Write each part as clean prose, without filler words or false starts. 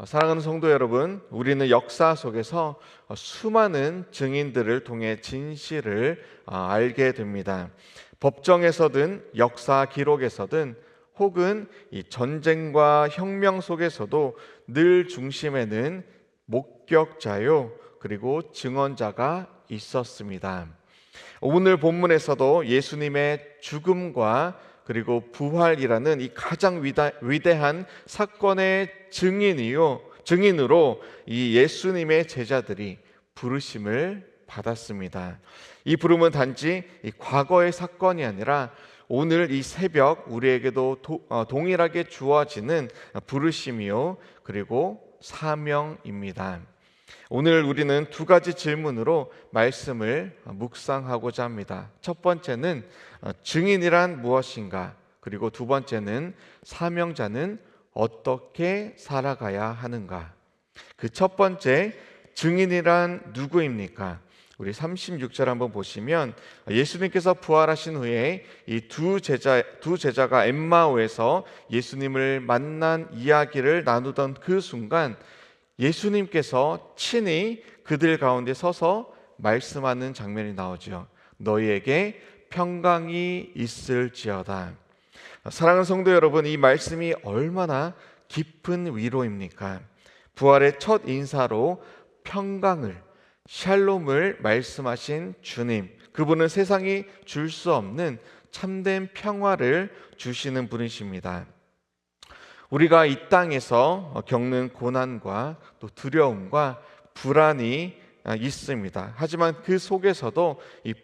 사랑하는 성도 여러분, 우리는 역사 속에서 수많은 증인들을 통해 진실을 알게 됩니다. 법정에서든 역사 기록에서든 혹은 이 전쟁과 혁명 속에서도 늘 중심에는 목격자요 그리고 증언자가 있었습니다. 오늘 본문에서도 예수님의 죽음과 그리고 부활이라는 이 가장 위대한 사건의 증인으로 이 예수님의 제자들이 부르심을 받았습니다. 이 부름은 단지 이 과거의 사건이 아니라 오늘 이 새벽 우리에게도 동일하게 주어지는 부르심이요 그리고 사명입니다. 오늘 우리는 두 가지 질문으로 말씀을 묵상하고자 합니다. 첫 번째는 증인이란 무엇인가? 그리고 두 번째는 사명자는 어떻게 살아가야 하는가? 그 첫 번째, 증인이란 누구입니까? 우리 36절 한번 보시면 예수님께서 부활하신 후에 이 두 제자가 엠마오에서 예수님을 만난 이야기를 나누던 그 순간 예수님께서 친히 그들 가운데 서서 말씀하는 장면이 나오죠. 너희에게 평강이 있을지어다. 사랑하는 성도 여러분, 이 말씀이 얼마나 깊은 위로입니까? 부활의 첫 인사로 평강을, 샬롬을 말씀하신 주님, 그분은 세상이 줄 수 없는 참된 평화를 주시는 분이십니다. 우리가 이 땅에서 겪는 고난과 또 두려움과 불안이 있습니다. 하지만 그 속에서도 이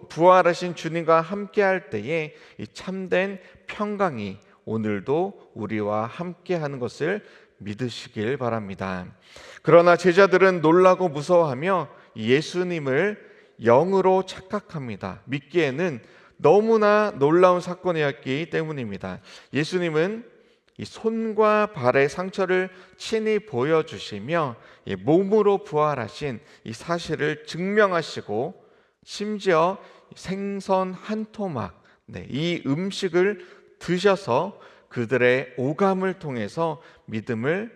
부활하신 주님과 함께할 때에 이 참된 평강이 오늘도 우리와 함께하는 것을 믿으시길 바랍니다. 그러나 제자들은 놀라고 무서워하며 예수님을 영으로 착각합니다. 믿기에는 너무나 놀라운 사건이었기 때문입니다. 예수님은 이 손과 발의 상처를 친히 보여주시며 몸으로 부활하신 이 사실을 증명하시고 심지어 생선 한 토막, 이 음식을 드셔서 그들의 오감을 통해서 믿음을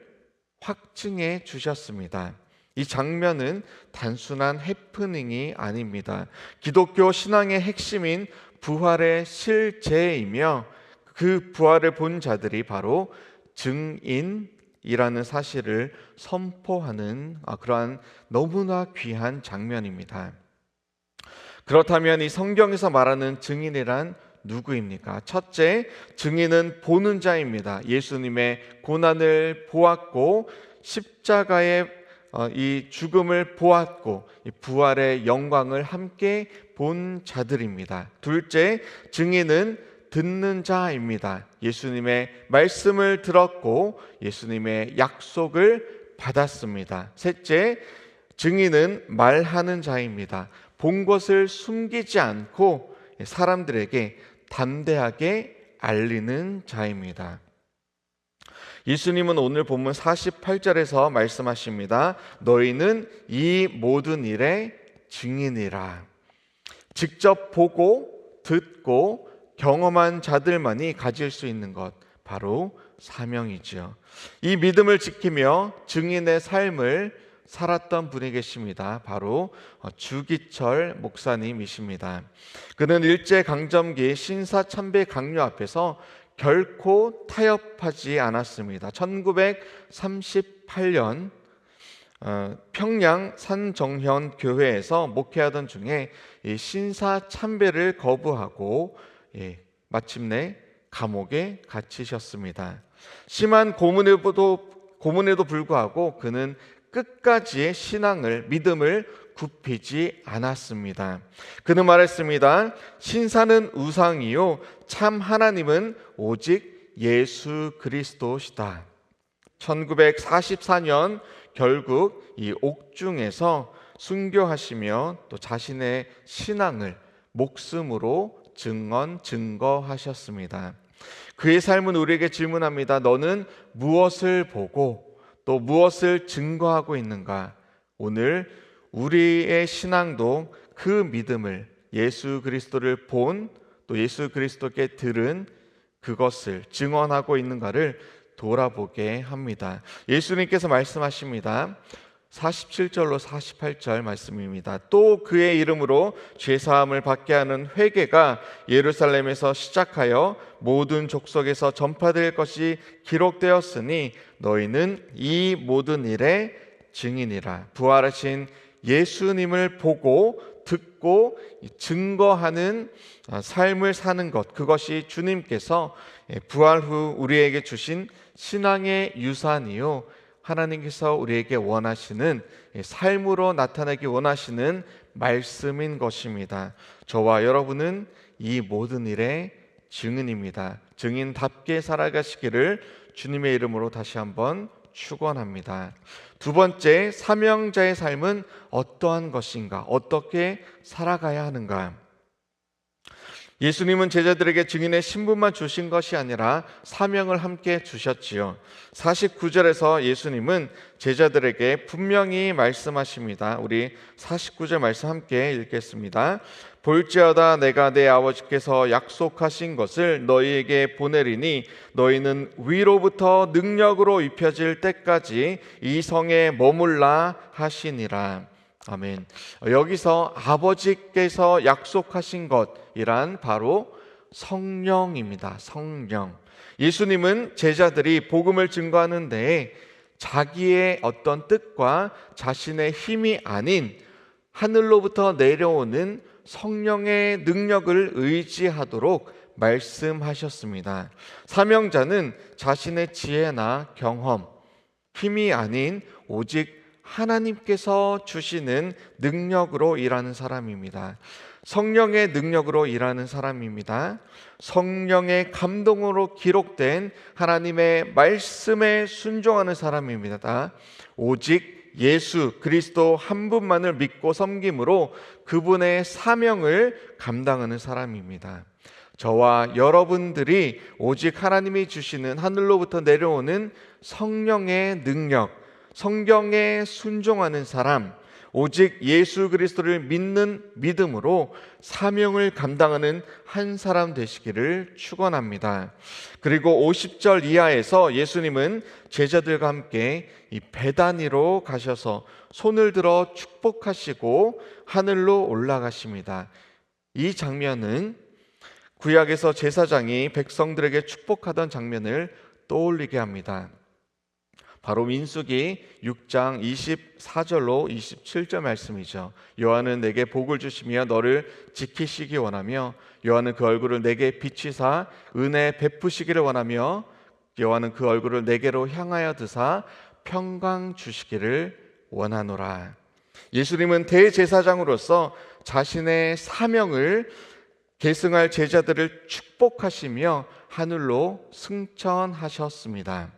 확증해 주셨습니다. 이 장면은 단순한 해프닝이 아닙니다. 기독교 신앙의 핵심인 부활의 실제이며 그 부활을 본 자들이 바로 증인이라는 사실을 선포하는 그러한 너무나 귀한 장면입니다. 그렇다면 이 성경에서 말하는 증인이란 누구입니까? 첫째, 증인은 보는 자입니다. 예수님의 고난을 보았고 십자가의 이 죽음을 보았고 이 부활의 영광을 함께 본 자들입니다. 둘째, 증인은 듣는 자입니다. 예수님의 말씀을 들었고 예수님의 약속을 받았습니다. 셋째, 증인은 말하는 자입니다. 본 것을 숨기지 않고 사람들에게 담대하게 알리는 자입니다. 예수님은 오늘 본문 48절에서 말씀하십니다. 너희는 이 모든 일의 증인이라. 직접 보고 듣고 경험한 자들만이 가질 수 있는 것, 바로 사명이죠. 이 믿음을 지키며 증인의 삶을 살았던 분이 계십니다. 바로 주기철 목사님이십니다. 그는 일제강점기 신사참배 강요 앞에서 결코 타협하지 않았습니다. 1938년 평양 산정현 교회에서 목회하던 중에 이 신사참배를 거부하고 마침내 감옥에 갇히셨습니다. 심한 고문에도 불구하고 그는 끝까지의 신앙을, 믿음을 굽히지 않았습니다. 그는 말했습니다. 신사는 우상이요 참 하나님은 오직 예수 그리스도시다. 1944년 결국 이 옥중에서 순교하시며 또 자신의 신앙을 목숨으로 증거하셨습니다. 그의 삶은 우리에게 질문합니다. 너는 무엇을 보고 또 무엇을 증거하고 있는가? 오늘 우리의 신앙도 그 믿음을, 예수 그리스도를 본 또 예수 그리스도께 들은 그것을 증언하고 있는가를 돌아보게 합니다. 예수님께서 말씀하십니다. 47절로 48절 말씀입니다. 또 그의 이름으로 죄사함을 받게 하는 회개가 예루살렘에서 시작하여 모든 족속에서 전파될 것이 기록되었으니 너희는 이 모든 일의 증인이라. 부활하신 예수님을 보고 듣고 증거하는 삶을 사는 것, 그것이 주님께서 부활 후 우리에게 주신 신앙의 유산이요, 하나님께서 우리에게 원하시는 삶으로 나타내기 원하시는 말씀인 것입니다. 저와 여러분은 이 모든 일의 증인입니다. 증인답게 살아가시기를 주님의 이름으로 다시 한번 축원합니다. 두 번째, 사명자의 삶은 어떠한 것인가? 어떻게 살아가야 하는가? 예수님은 제자들에게 증인의 신분만 주신 것이 아니라 사명을 함께 주셨지요. 49절에서 예수님은 제자들에게 분명히 말씀하십니다. 우리 49절 말씀 함께 읽겠습니다. 볼지어다 내가 내 아버지께서 약속하신 것을 너희에게 보내리니 너희는 위로부터 능력으로 입혀질 때까지 이 성에 머물라 하시니라. 아멘. 여기서 아버지께서 약속하신 것이란 바로 성령입니다. 성령. 예수님은 제자들이 복음을 증거하는 데에 자기의 어떤 뜻과 자신의 힘이 아닌 하늘로부터 내려오는 성령의 능력을 의지하도록 말씀하셨습니다. 사명자는 자신의 지혜나 경험, 힘이 아닌 오직 하나님께서 주시는 능력으로 일하는 사람입니다. 성령의 능력으로 일하는 사람입니다. 성령의 감동으로 기록된 하나님의 말씀에 순종하는 사람입니다. 오직 예수 그리스도 한 분만을 믿고 섬김으로 그분의 사명을 감당하는 사람입니다. 저와 여러분들이 오직 하나님이 주시는 하늘로부터 내려오는 성령의 능력, 성경에 순종하는 사람, 오직 예수 그리스도를 믿는 믿음으로 사명을 감당하는 한 사람 되시기를 축원합니다. 그리고 50절 이하에서 예수님은 제자들과 함께 이 베다니로 가셔서 손을 들어 축복하시고 하늘로 올라가십니다. 이 장면은 구약에서 제사장이 백성들에게 축복하던 장면을 떠올리게 합니다. 바로 민수기 6장 24절로 27절 말씀이죠. 여호와는 내게 복을 주시며 너를 지키시기 원하며 여호와는 그 얼굴을 내게 비치사 은혜 베푸시기를 원하며 여호와는 그 얼굴을 내게로 향하여 드사 평강 주시기를 원하노라. 예수님은 대제사장으로서 자신의 사명을 계승할 제자들을 축복하시며 하늘로 승천하셨습니다.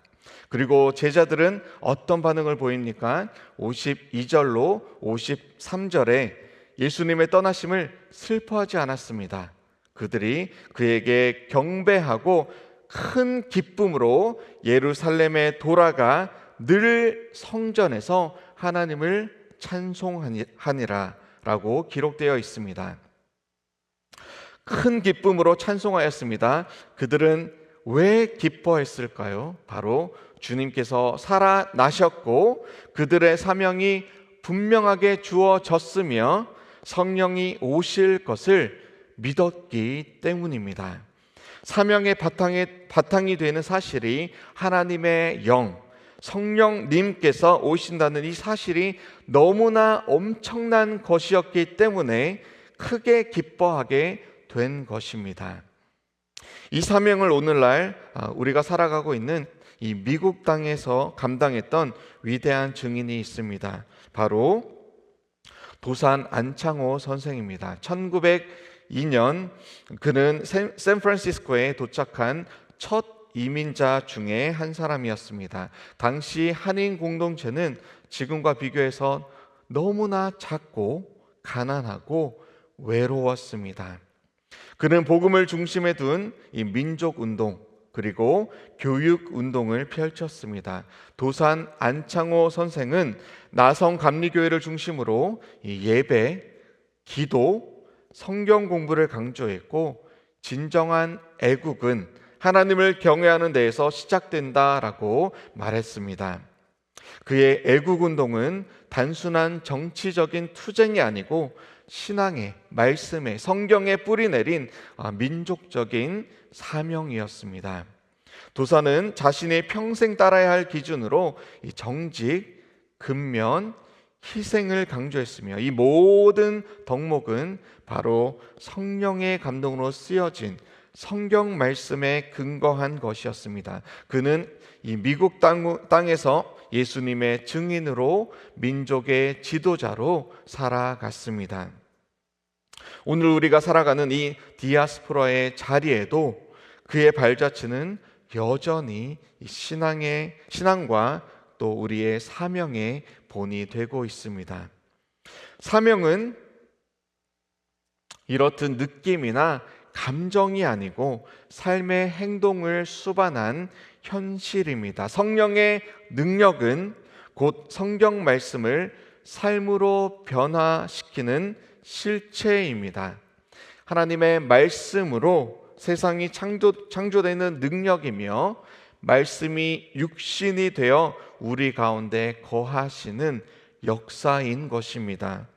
그리고 제자들은 어떤 반응을 보입니까? 52절로 53절에 예수님의 떠나심을 슬퍼하지 않았습니다. 그들이 그에게 경배하고 큰 기쁨으로 예루살렘에 돌아가 늘 성전에서 하나님을 찬송하니라 라고 기록되어 있습니다. 큰 기쁨으로 찬송하였습니다. 그들은 왜 기뻐했을까요? 바로 주님께서 살아나셨고 그들의 사명이 분명하게 주어졌으며 성령이 오실 것을 믿었기 때문입니다. 사명의 바탕이 되는 사실이 하나님의 영, 성령님께서 오신다는 이 사실이 너무나 엄청난 것이었기 때문에 크게 기뻐하게 된 것입니다. 이 사명을 오늘날 우리가 살아가고 있는 이 미국 땅에서 감당했던 위대한 증인이 있습니다. 바로 도산 안창호 선생입니다. 1902년 그는 샌프란시스코에 도착한 첫 이민자 중에 한 사람이었습니다. 당시 한인 공동체는 지금과 비교해서 너무나 작고 가난하고 외로웠습니다. 그는 복음을 중심에 둔 이 민족운동 그리고 교육운동을 펼쳤습니다. 도산 안창호 선생은 나성 감리교회를 중심으로 이 예배, 기도, 성경 공부를 강조했고 진정한 애국은 하나님을 경외하는 데에서 시작된다라고 말했습니다. 그의 애국운동은 단순한 정치적인 투쟁이 아니고 신앙의, 말씀의, 성경에 뿌리내린 민족적인 사명이었습니다. 도사는 자신이 평생 따라야 할 기준으로 이 정직, 근면, 희생을 강조했으며 이 모든 덕목은 바로 성령의 감동으로 쓰여진 성경 말씀에 근거한 것이었습니다. 그는 이 미국 땅에서 예수님의 증인으로 민족의 지도자로 살아갔습니다. 오늘 우리가 살아가는 이 디아스포라의 자리에도 그의 발자취는 여전히 신앙과 또 우리의 사명의 본이 되고 있습니다. 사명은 이렇듯 느낌이나 감정이 아니고 삶의 행동을 수반한 현실입니다. 성령의 능력은 곧 성경 말씀을 삶으로 변화시키는 실체입니다. 하나님의 말씀으로 세상이 창조되는 능력이며 말씀이 육신이 되어 우리 가운데 거하시는 역사인 것입니다.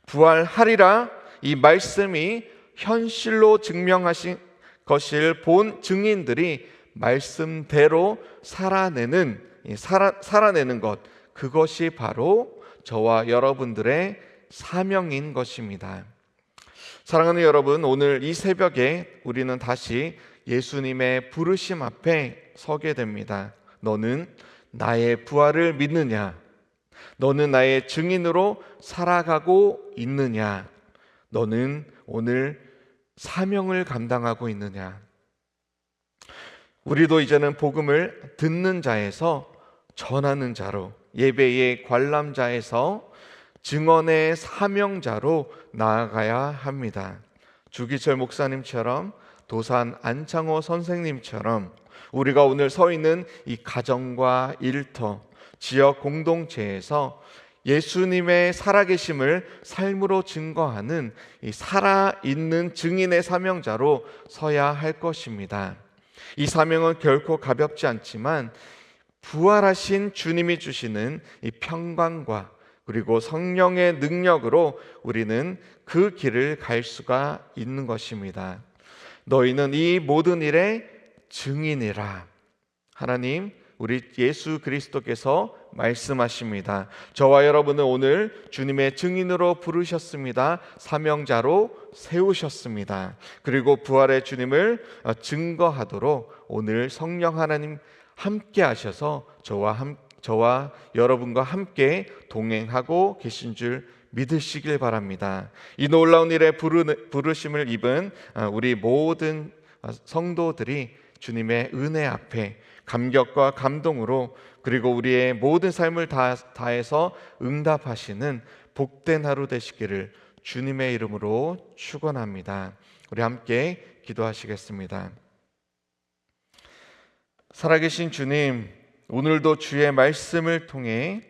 부활하리라 이 말씀이 현실로 증명하신 것을 본 증인들이 말씀대로 살아내는 것, 그것이 바로 저와 여러분들의 사명인 것입니다. 사랑하는 여러분, 오늘 이 새벽에 우리는 다시 예수님의 부르심 앞에 서게 됩니다. 너는 나의 부활을 믿느냐? 너는 나의 증인으로 살아가고 있느냐? 너는 오늘 사명을 감당하고 있느냐? 우리도 이제는 복음을 듣는 자에서 전하는 자로, 예배의 관람자에서 증언의 사명자로 나아가야 합니다. 주기철 목사님처럼, 도산 안창호 선생님처럼 우리가 오늘 서 있는 이 가정과 일터, 지역 공동체에서 예수님의 살아계심을 삶으로 증거하는 이 살아있는 증인의 사명자로 서야 할 것입니다. 이 사명은 결코 가볍지 않지만 부활하신 주님이 주시는 이 평강과 그리고 성령의 능력으로 우리는 그 길을 갈 수가 있는 것입니다. 너희는 이 모든 일의 증인이라. 하나님, 우리 예수 그리스도께서 말씀하십니다. 저와 여러분은 오늘 주님의 증인으로 부르셨습니다. 사명자로 세우셨습니다. 그리고 부활의 주님을 증거하도록 오늘 성령 하나님 함께 하셔서 저와 여러분과 함께 동행하고 계신 줄 믿으시길 바랍니다. 이 놀라운 일에 부르심을 입은 우리 모든 성도들이 주님의 은혜 앞에 감격과 감동으로 그리고 우리의 모든 삶을 다해서 응답하시는 복된 하루 되시기를 주님의 이름으로 축원합니다. 우리 함께 기도하시겠습니다. 살아계신 주님, 오늘도 주의 말씀을 통해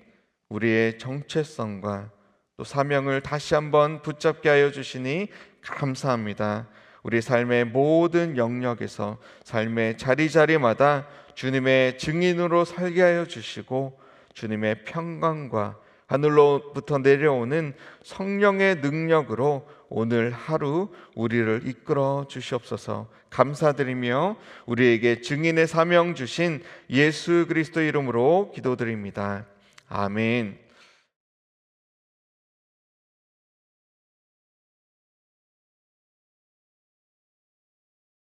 우리의 정체성과 또 사명을 다시 한번 붙잡게 하여 주시니 감사합니다. 우리 삶의 모든 영역에서 삶의 자리자리마다 주님의 증인으로 살게 하여 주시고 주님의 평강과 하늘로부터 내려오는 성령의 능력으로 오늘 하루 우리를 이끌어 주시옵소서. 감사드리며 우리에게 증인의 사명 주신 예수 그리스도 이름으로 기도드립니다. 아멘.